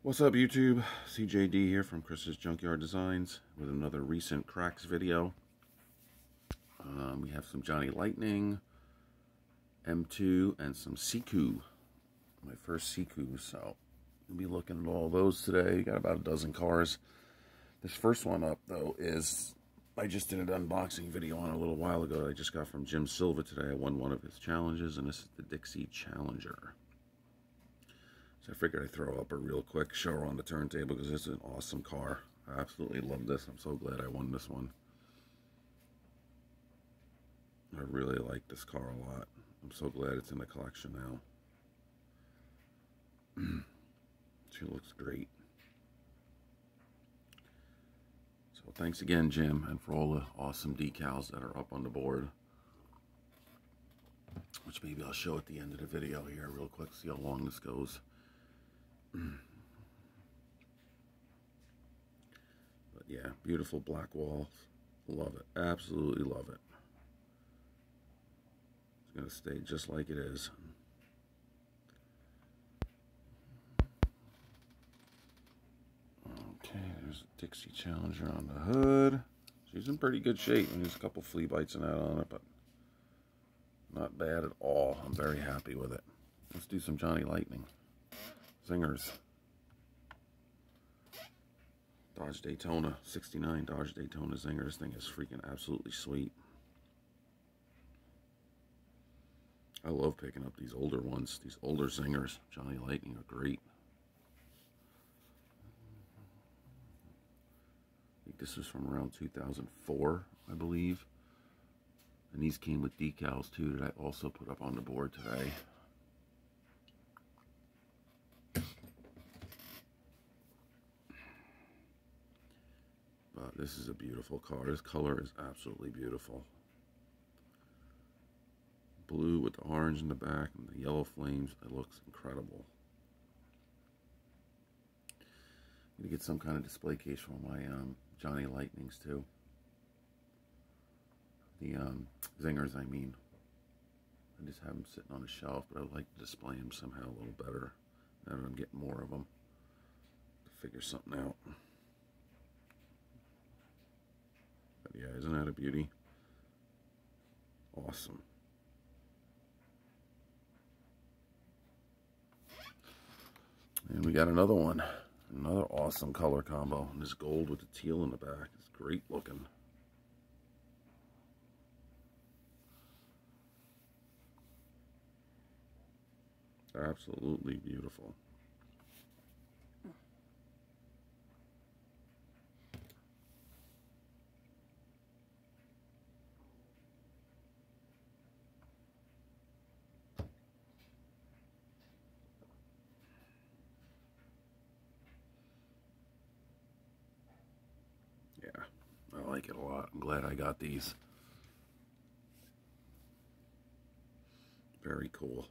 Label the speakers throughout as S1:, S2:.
S1: What's up, YouTube? CJD here from Chris's Junkyard Designs with another recent cracks video. We have some Johnny Lightning, M2, and some Siku. My first Siku, so we'll be looking at all those today. Got about a dozen cars. This first one up, though, is I just did an unboxing video on a little while ago that I just got from Jim Silva today. I won one of his challenges, and this is the Dixie Challenger. So I figured I'd throw up a real quick show on the turntable because it's an awesome car. I absolutely love this. I'm so glad I won this one. I really like this car a lot. I'm so glad it's in the collection now. She looks great. So thanks again, Jim, and for all the awesome decals that are up on the board. Which maybe I'll show at the end of the video here real quick, see how long this goes. But yeah, beautiful black walls. Love it. Absolutely love it. It's going to stay just like it is. Okay, there's a Dixie Challenger on the hood. She's in pretty good shape. There's a couple flea bites and that on it, but not bad at all. I'm very happy with it. Let's do some Johnny Lightning. Zingers. Dodge Daytona, 69 Dodge Daytona Zinger. This thing is freaking absolutely sweet. I love picking up these older ones. These older Zingers, Johnny Lightning, are great. I think this was from around 2004, I believe. And these came with decals too that I also put up on the board today. But this is a beautiful car. This color is absolutely beautiful. Blue with the orange in the back and the yellow flames. It looks incredible. I'm going to get some kind of display case for my Johnny Lightnings too. The Zingers, I mean. I just have them sitting on a shelf, but I would like to display them somehow a little better. Now that I'm getting more of them. To figure something out. But yeah, isn't that a beauty? Awesome. And we got another one. Another awesome color combo. And this gold with the teal in the back. It's great looking. Absolutely beautiful. Yeah, I like it a lot. I'm glad I got these. Very cool.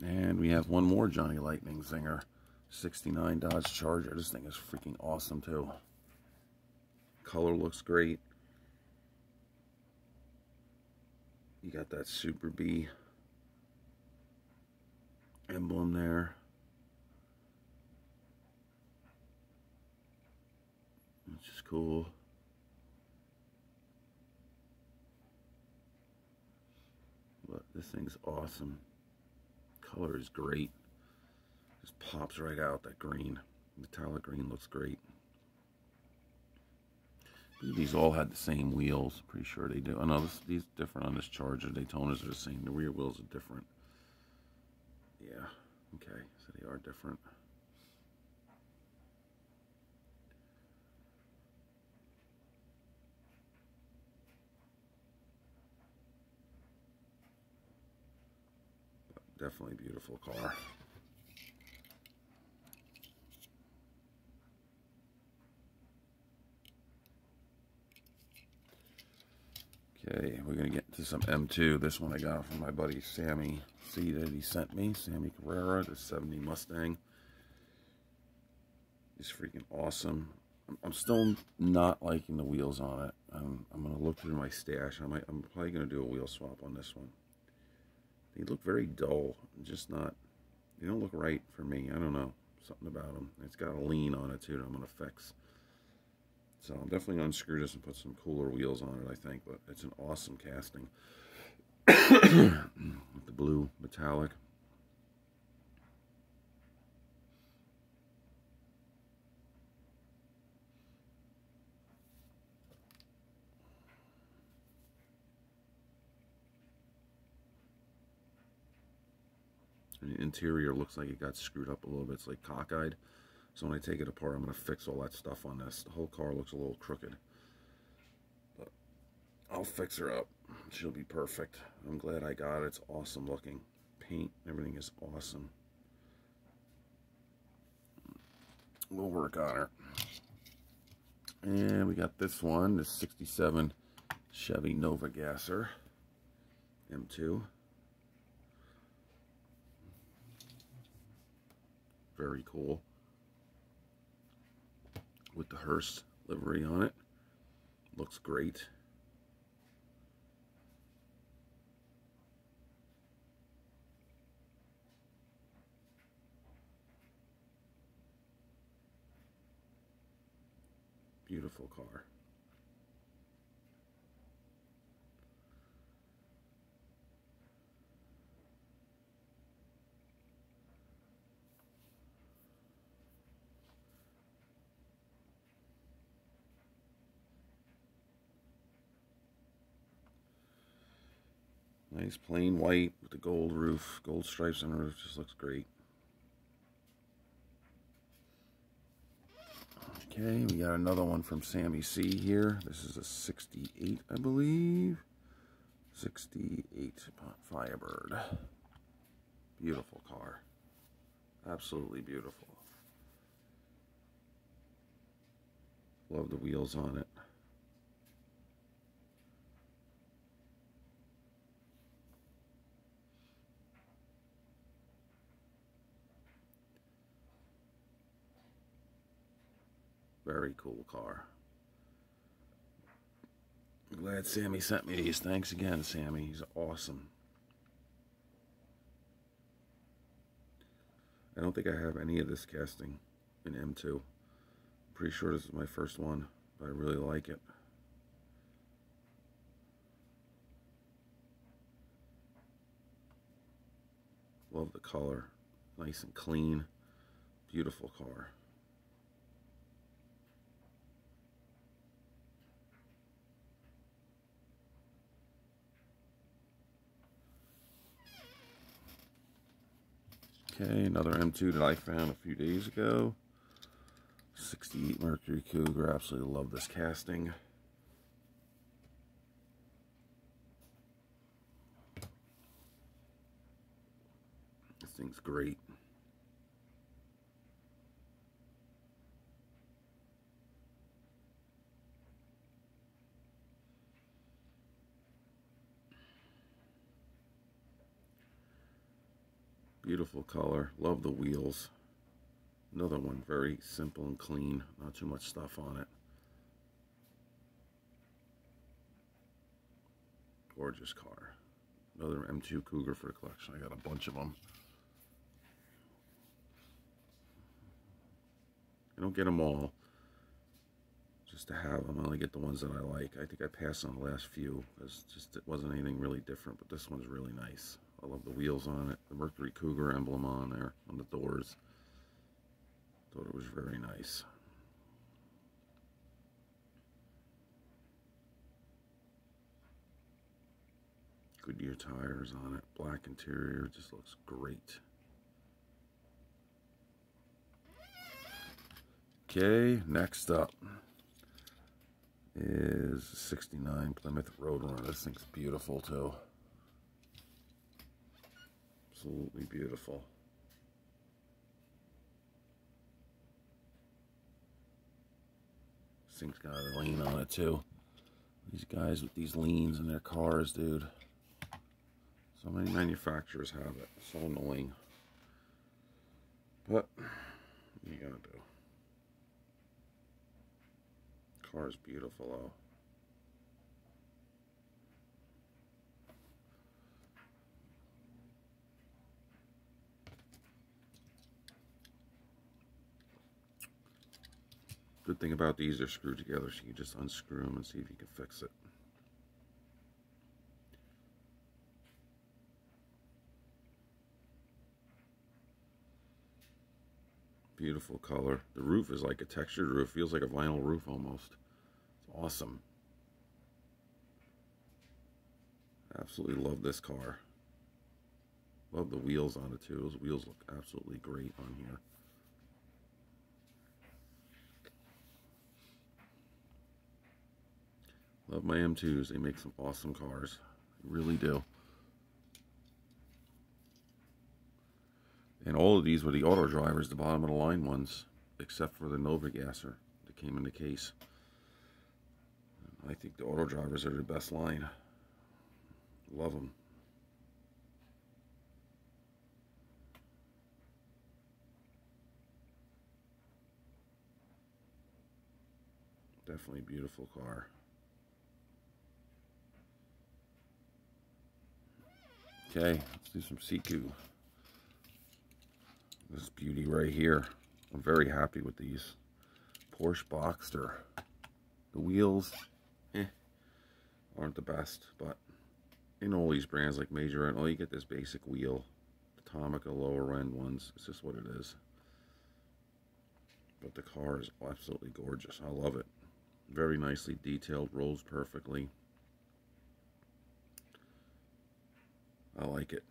S1: And we have one more Johnny Lightning Zinger. 69 Dodge Charger. This thing is freaking awesome too. Color looks great. You got that Super B emblem there. Which is cool. But this thing's awesome. Color is great. Just pops right out. That green. Metallic green looks great. These all had the same wheels. Pretty sure they do. I know these different on this Charger. Daytonas are the same. The rear wheels are different. Yeah. Okay. So they are different. Definitely beautiful car. Okay, we're going to get into some M2. This one I got from my buddy Sammy C that he sent me. Sammy Carrera, the 70 Mustang. He's freaking awesome. I'm still not liking the wheels on it. I'm going to look through my stash. I'm probably going to do a wheel swap on this one. They look very dull. Just not, they don't look right for me. I don't know. Something about them. It's got a lean on it too that I'm going to fix. So I'm definitely going to unscrew this and put some cooler wheels on it, I think. But it's an awesome casting. With the blue metallic. And the interior looks like it got screwed up a little bit. It's like cockeyed. So when I take it apart, I'm going to fix all that stuff on this. The whole car looks a little crooked. But I'll fix her up. She'll be perfect. I'm glad I got it. It's awesome looking. Paint, everything is awesome. We'll work on her. And we got this one, this 67 Chevy Nova Gasser M2. Very cool. With the hearse livery on it. Looks great. Beautiful car. Nice plain white with the gold roof, gold stripes on the roof. Just looks great. Okay, we got another one from Sammy C here. This is a 68, I believe. 68 Firebird. Beautiful car. Absolutely beautiful. Love the wheels on it. Very cool car. I'm glad Sammy sent me these. Thanks again, Sammy. He's awesome. I don't think I have any of this casting in M2. I'm pretty sure this is my first one, but I really like it. Love the color. Nice and clean. Beautiful car. Okay, another M2 that I found a few days ago. 68 Mercury Cougar. Absolutely love this casting. This thing's great. Beautiful color. Love the wheels. Another one, very simple and clean. Not too much stuff on it. Gorgeous car. Another M2 Cougar for the collection. I got a bunch of them. I don't get them all just to have them. I only get the ones that I like. I think I passed on the last few because it wasn't anything really different, but this one's really nice. I love the wheels on it. The Mercury Cougar emblem on there, on the doors. Thought it was very nice. Goodyear tires on it. Black interior. Just looks great. Okay, next up is 69 Plymouth Roadrunner. This thing's beautiful too. Absolutely beautiful. This thing's got a lean on it too. These guys with these leans in their cars, dude. So many manufacturers have it. So annoying. But what you gotta do? Car is beautiful though. Good thing about these, they're screwed together, so you can just unscrew them and see if you can fix it. Beautiful color. The roof is like a textured roof. Feels like a vinyl roof almost. It's awesome. Absolutely love this car. Love the wheels on it too. Those wheels look absolutely great on here. Love my M2s. They make some awesome cars. They really do. And all of these were the auto drivers, the bottom of the line ones, except for the Nova Gasser that came in the case. I think the auto drivers are the best line. Love them. Definitely a beautiful car. Okay, let's do some Siku. This beauty right here. I'm very happy with these. Porsche Boxster. The wheels, aren't the best, but in all these brands like Major and all, you get this basic wheel. The Tomica lower end ones, it's just what it is. But the car is absolutely gorgeous. I love it. Very nicely detailed, rolls perfectly. I like it.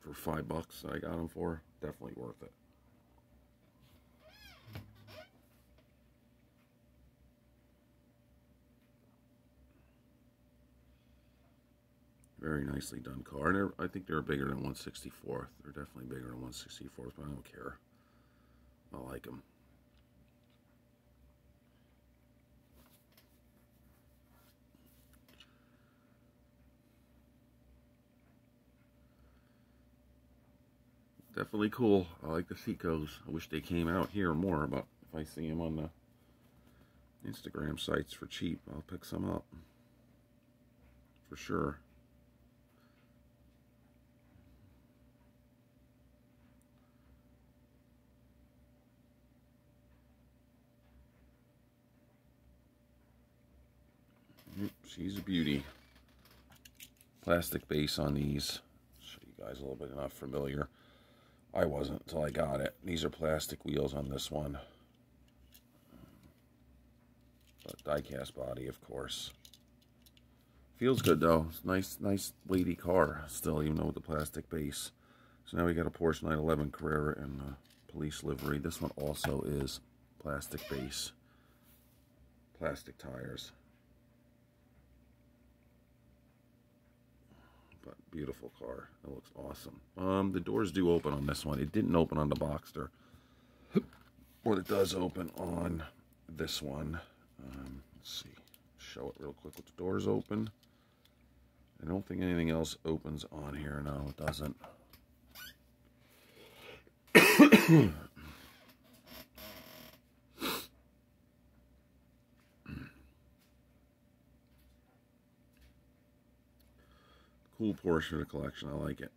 S1: For $5 I got them for, definitely worth it. Very nicely done car. And I think they're bigger than 164th. They're definitely bigger than 164th, but I don't care. I like them. Definitely cool. I like the Sikos. I wish they came out here more, but if I see them on the Instagram sites for cheap, I'll pick some up. For sure. She's a beauty. Plastic base on these. Show you guys a little bit, not familiar. I wasn't until I got it. These are plastic wheels on this one. But die-cast body, of course. Feels good though. It's nice weighty car still, even though with the plastic base. So now we got a Porsche 911 Carrera in police livery. This one also is plastic base. Plastic tires. But beautiful car. It looks awesome. The doors do open on this one. It didn't open on the Boxster. But it does open on this one. Let's see. Show it real quick with the doors open. I don't think anything else opens on here. No, it doesn't. Cool portion of the collection. I like it.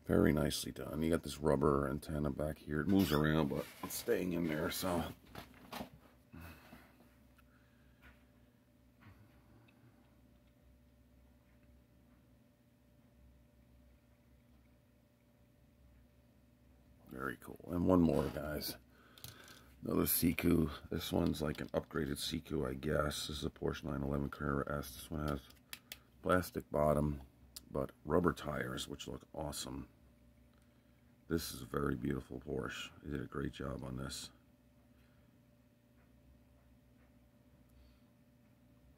S1: Very nicely done. You got this rubber antenna back here. It moves around, but it's staying in there, so. Very cool. And one more, guys. Another Siku. This one's like an upgraded Siku, I guess. This is a Porsche 911 Carrera S. This one has plastic bottom, but rubber tires, which look awesome. This is a very beautiful Porsche. They did a great job on this.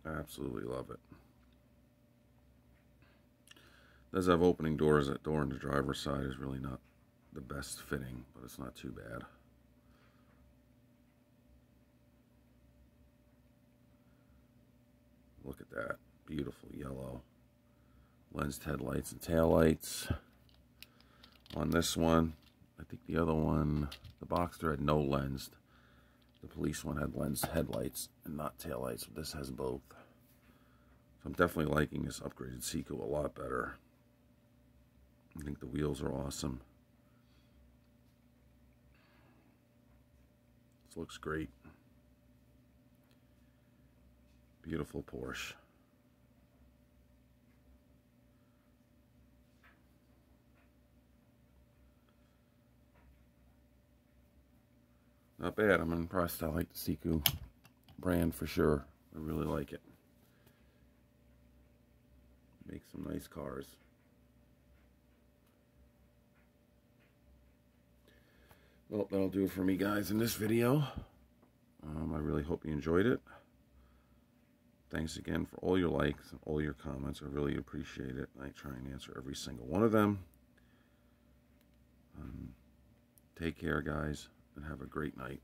S1: I absolutely love it. Does have opening doors. That door on the driver's side is really not the best fitting, but it's not too bad. Look at that. Beautiful yellow. Lensed headlights and taillights. On this one, I think the other one, the Boxster had no lensed. The police one had lensed headlights and not taillights. This has both. So I'm definitely liking this upgraded Siku a lot better. I think the wheels are awesome. This looks great. Beautiful Porsche. Not bad. I'm impressed. I like the Siku brand for sure. I really like it. Makes some nice cars. Well, that'll do it for me, guys, in this video. I really hope you enjoyed it. Thanks again for all your likes and all your comments. I really appreciate it. I try and answer every single one of them. Take care, guys, and have a great night.